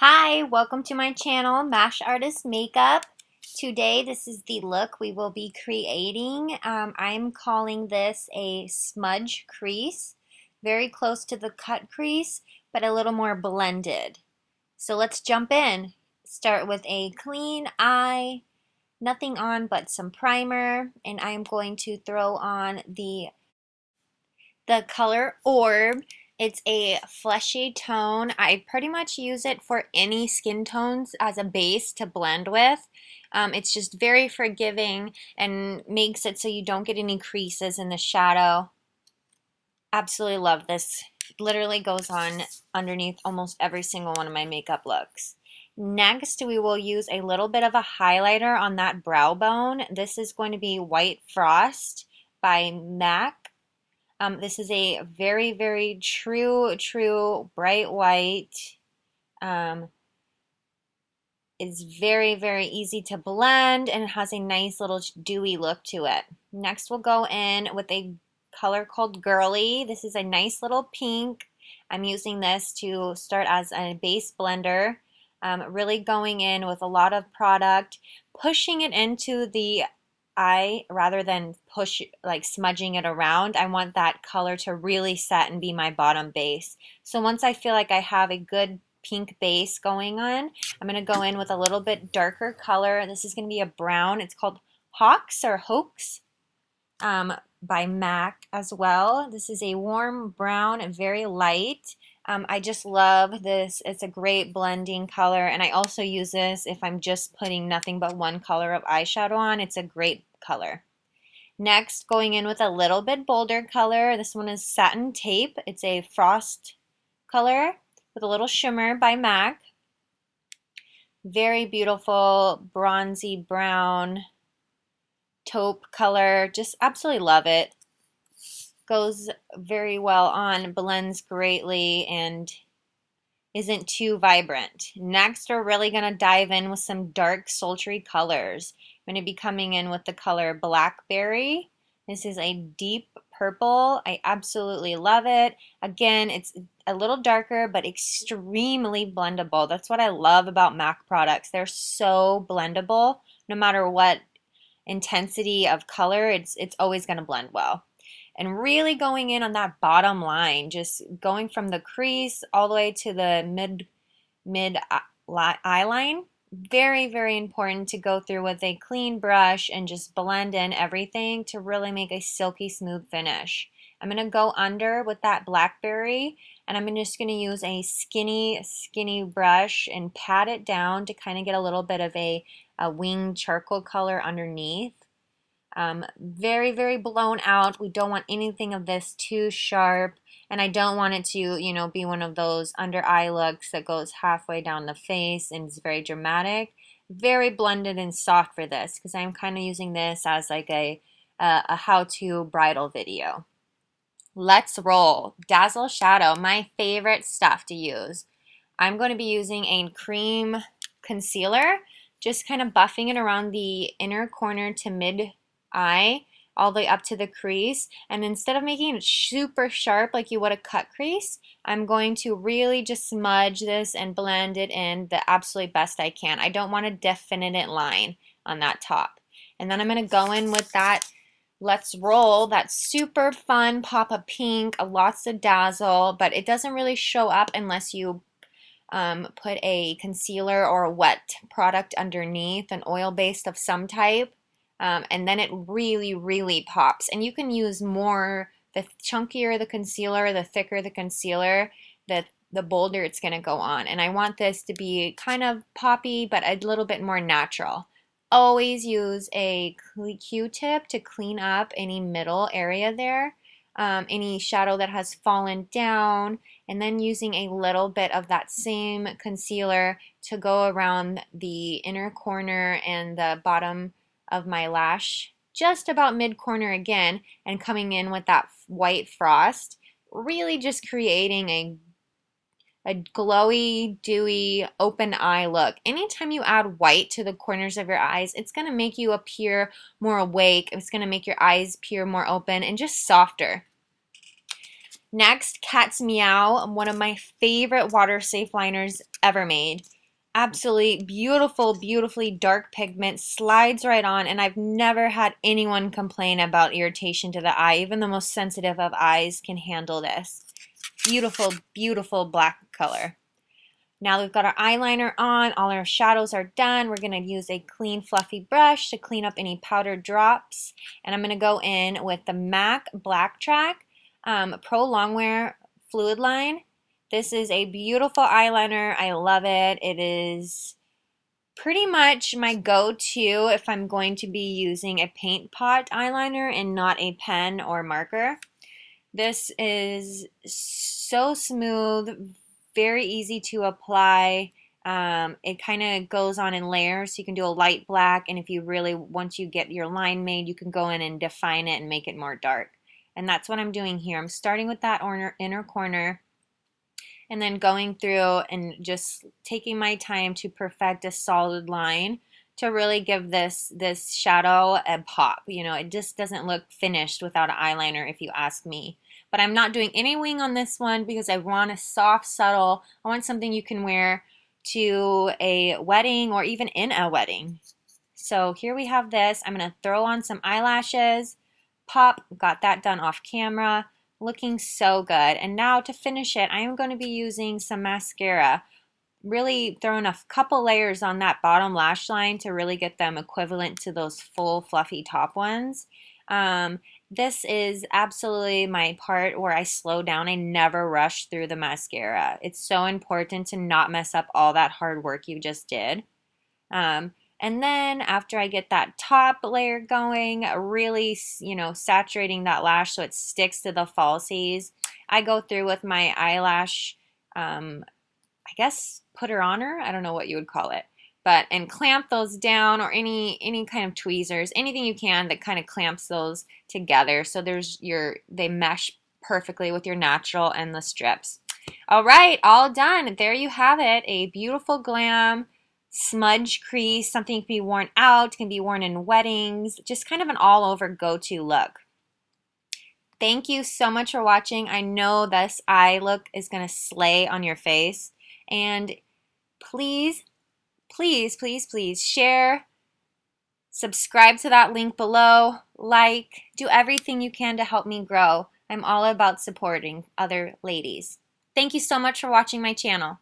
Hi, welcome to my channel, Mash Artist Makeup. Today, this is the look we will be creating. I'm calling this a smudge crease, very close to the cut crease, but a little more blended. So let's jump in. Start with a clean eye, nothing on but some primer, and I'm going to throw on the color Orb. It's a fleshy tone. I pretty much use it for any skin tones as a base to blend with. It's just very forgiving and makes it so you don't get any creases in the shadow. Absolutely love this. It literally goes on underneath almost every single one of my makeup looks. Next, we will use a little bit of a highlighter on that brow bone. This is going to be White Frost by MAC. This is a very, very true bright white. It's very, very easy to blend and it has a nice little dewy look to it. Next, we'll go in with a color called Girly. This is a nice little pink. I'm using this to start as a base blender. Really going in with a lot of product, pushing it into the eye rather than like smudging it around. I want that color to really set and be my bottom base. So once I feel like I have a good pink base going on, I'm going to go in with a little bit darker color. This is going to be a brown. It's called Hawks or Hoax by MAC as well. This is a warm brown and very light. I just love this. It's a great blending color, and I also use this if I'm just putting nothing but one color of eyeshadow on. It's a great color. Next, going in with a little bit bolder color. This one is Satin Tape. It's a frost color with a little shimmer by MAC. Very beautiful bronzy brown taupe color. Just absolutely love it. Goes very well on, blends greatly, and isn't too vibrant. Next, we're really going to dive in with some dark, sultry colors. I'm going to be coming in with the color Blackberry. This is a deep purple. I absolutely love it. Again, it's a little darker, but extremely blendable. That's what I love about MAC products. They're so blendable. No matter what intensity of color, it's always going to blend well. And really going in on that bottom line, just going from the crease all the way to the mid eye line. Very, very important to go through with a clean brush and just blend in everything to really make a silky smooth finish. I'm going to go under with that Blackberry, and I'm just going to use a skinny brush and pat it down to kind of get a little bit of a winged charcoal color underneath. Very, very blown out. We don't want anything of this too sharp, and I don't want it to, be one of those under eye looks that goes halfway down the face and is very dramatic. Very blended and soft for this because I'm kind of using this as like a how-to bridal video. Let's roll. Dazzle Shadow, my favorite stuff to use. I'm going to be using a cream concealer, just kind of buffing it around the inner corner to mid eye all the way up to the crease, and instead of making it super sharp like you would a cut crease, I'm going to really just smudge this and blend it in the absolute best I can. I don't want a definite line on that top. And then I'm going to go in with that Let's Roll, that super fun pop of pink, lots of dazzle, but it doesn't really show up unless you put a concealer or a wet product underneath, an oil based of some type. And then it really, really pops. And you can use more, the chunkier the concealer, the thicker the concealer, the bolder it's going to go on. And I want this to be kind of poppy, but a little bit more natural. Always use a Q-tip to clean up any middle area there, any shadow that has fallen down, and then using a little bit of that same concealer to go around the inner corner and the bottom of my lash, just about mid-corner again, and coming in with that White Frost, really just creating a glowy, dewy, open eye look. Anytime you add white to the corners of your eyes, it's going to make you appear more awake. It's going to make your eyes appear more open and just softer. Next, Cat's Meow, one of my favorite water safe liners ever made. Absolutely beautiful, beautifully dark pigment, slides right on, and I've never had anyone complain about irritation to the eye. Even the most sensitive of eyes can handle this. Beautiful, beautiful black color. Now we've got our eyeliner on, all our shadows are done. We're going to use a clean fluffy brush to clean up any powder drops. And I'm going to go in with the MAC Black Track Pro Longwear Fluid Line. This is a beautiful eyeliner. I love it. It is pretty much my go-to if I'm going to be using a paint pot eyeliner and not a pen or marker. This is so smooth, very easy to apply. It kind of goes on in layers. So you can do a light black, and if you really, once you get your line made, you can go in and define it and make it more dark. And that's what I'm doing here. I'm starting with that inner corner and then going through and just taking my time to perfect a solid line to really give this shadow a pop. You know, it just doesn't look finished without an eyeliner if you ask me. But I'm not doing any wing on this one because I want a soft, subtle, I want something you can wear to a wedding or even in a wedding. So here we have this. I'm going to throw on some eyelashes, pop, got that done off camera. Looking so good. And now to finish it, I am going to be using some mascara. Really throwing a couple layers on that bottom lash line to really get them equivalent to those full fluffy top ones. This is absolutely my part where I slow down. I never rush through the mascara. It's so important to not mess up all that hard work you just did. And then after I get that top layer going, really, you know, saturating that lash so it sticks to the falsies, I go through with my eyelash, I guess putter oner, I don't know what you would call it, but and clamp those down, or any kind of tweezers, anything you can that kind of clamps those together so they mesh perfectly with your natural and the strips. All right, all done. There you have it, a beautiful glam smudge crease, something can be worn out, can be worn in weddings, just kind of an all-over go-to look. Thank you so much for watching. I know this eye look is going to slay on your face. And please, please, please, please share, subscribe to that link below, like, do everything you can to help me grow. I'm all about supporting other ladies. Thank you so much for watching my channel.